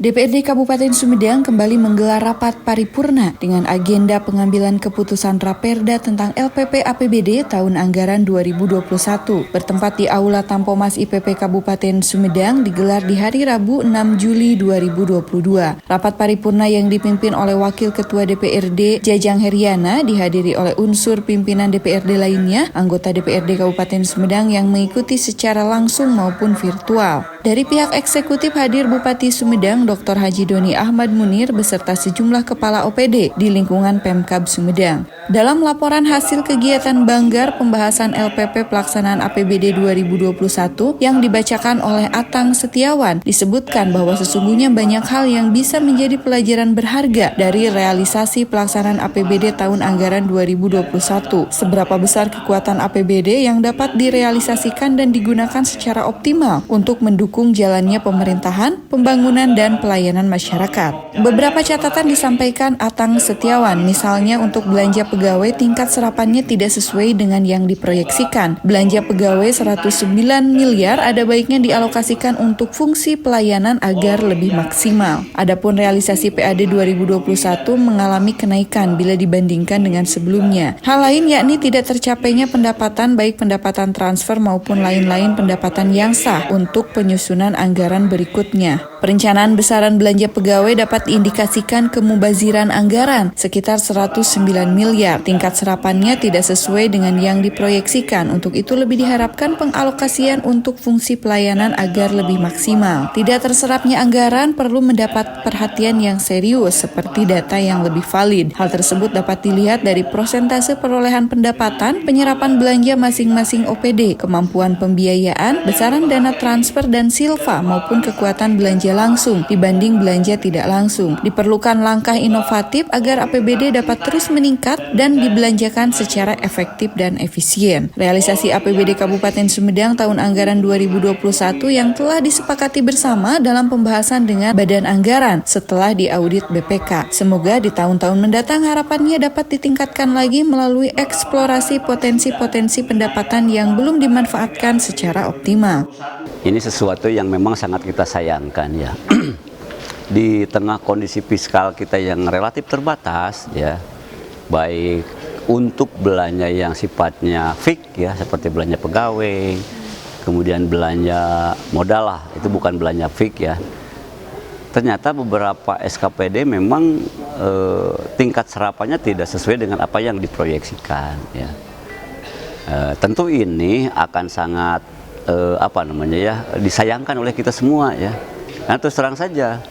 DPRD Kabupaten Sumedang kembali menggelar rapat paripurna dengan agenda pengambilan keputusan Raperda tentang LPP APBD tahun anggaran 2021. Bertempat di Aula Tampomas IPP Kabupaten Sumedang digelar di hari Rabu 6 Juli 2022. Rapat paripurna yang dipimpin oleh Wakil Ketua DPRD Jajang Heriana dihadiri oleh unsur pimpinan DPRD lainnya, anggota DPRD Kabupaten Sumedang yang mengikuti secara langsung maupun virtual. Dari pihak eksekutif hadir Bupati Sumedang Dr. Haji Doni Ahmad Munir beserta sejumlah kepala OPD di lingkungan Pemkab Sumedang. Dalam laporan hasil kegiatan Banggar pembahasan LPP pelaksanaan APBD 2021 yang dibacakan oleh Atang Setiawan, disebutkan bahwa sesungguhnya banyak hal yang bisa menjadi pelajaran berharga dari realisasi pelaksanaan APBD tahun anggaran 2021. Seberapa besar kekuatan APBD yang dapat direalisasikan dan digunakan secara optimal untuk mendukung jalannya pemerintahan, pembangunan, dan pelayanan masyarakat. Beberapa catatan disampaikan Atang Setiawan, misalnya untuk belanja pegawai tingkat serapannya tidak sesuai dengan yang diproyeksikan. Belanja pegawai 109 miliar ada baiknya dialokasikan untuk fungsi pelayanan agar lebih maksimal. Adapun realisasi PAD 2021 mengalami kenaikan bila dibandingkan dengan sebelumnya. Hal lain yakni tidak tercapainya pendapatan baik pendapatan transfer maupun lain-lain pendapatan yang sah untuk penyusunan anggaran berikutnya. Perencanaan besaran belanja pegawai dapat diindikasikan kemubaziran anggaran sekitar 109 miliar. Tingkat serapannya tidak sesuai dengan yang diproyeksikan. Untuk itu lebih diharapkan pengalokasian untuk fungsi pelayanan agar lebih maksimal. Tidak terserapnya anggaran perlu mendapat perhatian yang serius seperti data yang lebih valid. Hal tersebut dapat dilihat dari prosentase perolehan pendapatan, penyerapan belanja masing-masing OPD, kemampuan pembiayaan, besaran dana transfer dan silva maupun kekuatan belanja langsung dibanding belanja tidak langsung. Diperlukan langkah inovatif agar APBD dapat terus meningkat dan dibelanjakan secara efektif dan efisien. Realisasi APBD Kabupaten Sumedang tahun anggaran 2021 yang telah disepakati bersama dalam pembahasan dengan Badan Anggaran setelah diaudit BPK. Semoga di tahun-tahun mendatang harapannya dapat ditingkatkan lagi melalui eksplorasi potensi-potensi pendapatan yang belum dimanfaatkan secara optimal. Ini sesuatu yang memang sangat kita sayangkan ya. Di tengah kondisi fiskal kita yang relatif terbatas ya, baik untuk belanja yang sifatnya fix ya, seperti belanja pegawai, kemudian belanja modal lah, itu bukan belanja fix ya. Ternyata beberapa SKPD memang tingkat serapannya tidak sesuai dengan apa yang diproyeksikan ya. Tentu ini akan sangat disayangkan oleh kita semua ya. Nah terus terang saja,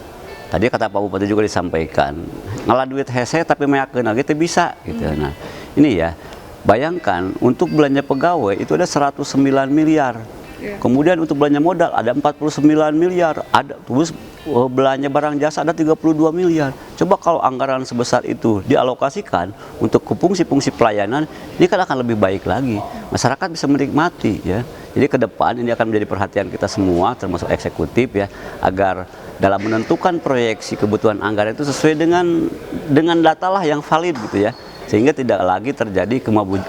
tadi kata Pak Bupati juga disampaikan, ngalah duit hese tapi meyakin gitu bisa gitu. Nah ini ya, bayangkan untuk belanja pegawai itu ada 109 miliar. Kemudian untuk belanja modal ada 49 miliar, ada terus belanja barang jasa ada 32 miliar. Coba kalau anggaran sebesar itu dialokasikan untuk fungsi-fungsi pelayanan, ini kan akan lebih baik lagi. Masyarakat bisa menikmati ya. Jadi ke depan ini akan menjadi perhatian kita semua termasuk eksekutif ya, agar dalam menentukan proyeksi kebutuhan anggaran itu sesuai dengan data lah yang valid gitu ya. Sehingga tidak lagi terjadi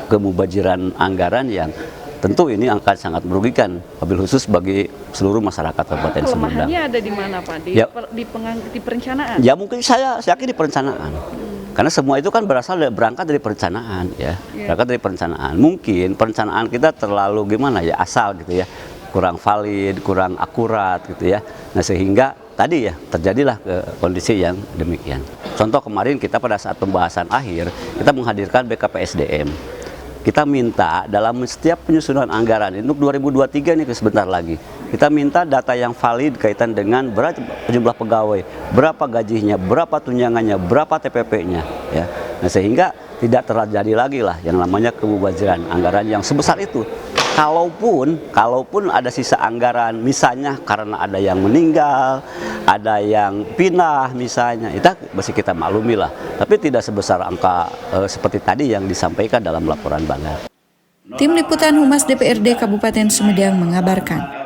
kemubaziran anggaran yang tentu ini akan sangat merugikan, wabil khusus bagi seluruh masyarakat Kabupaten Sumedang. Kelemahannya ada di mana Pak? Di perencanaan? Ya mungkin saya yakin di perencanaan. Karena semua itu kan berangkat dari perencanaan ya. Berangkat dari perencanaan. Mungkin perencanaan kita terlalu asal gitu ya. Kurang valid, kurang akurat gitu ya. Nah sehingga tadi ya terjadilah kondisi yang demikian. Contoh kemarin kita pada saat pembahasan akhir, kita menghadirkan BKPSDM. Kita minta dalam setiap penyusunan anggaran untuk 2023 ini sebentar lagi, kita minta data yang valid kaitan dengan berapa jumlah pegawai, berapa gajinya, berapa tunjangannya, berapa TPP-nya ya. Nah sehingga tidak terjadi lagi lah yang namanya kemubaziran anggaran yang sebesar itu. Kalaupun ada sisa anggaran, misalnya karena ada yang meninggal, ada yang pindah misalnya, itu masih kita maklumi lah. Tapi tidak sebesar angka seperti tadi yang disampaikan dalam laporan Banggar. Tim Liputan Humas DPRD Kabupaten Sumedang mengabarkan.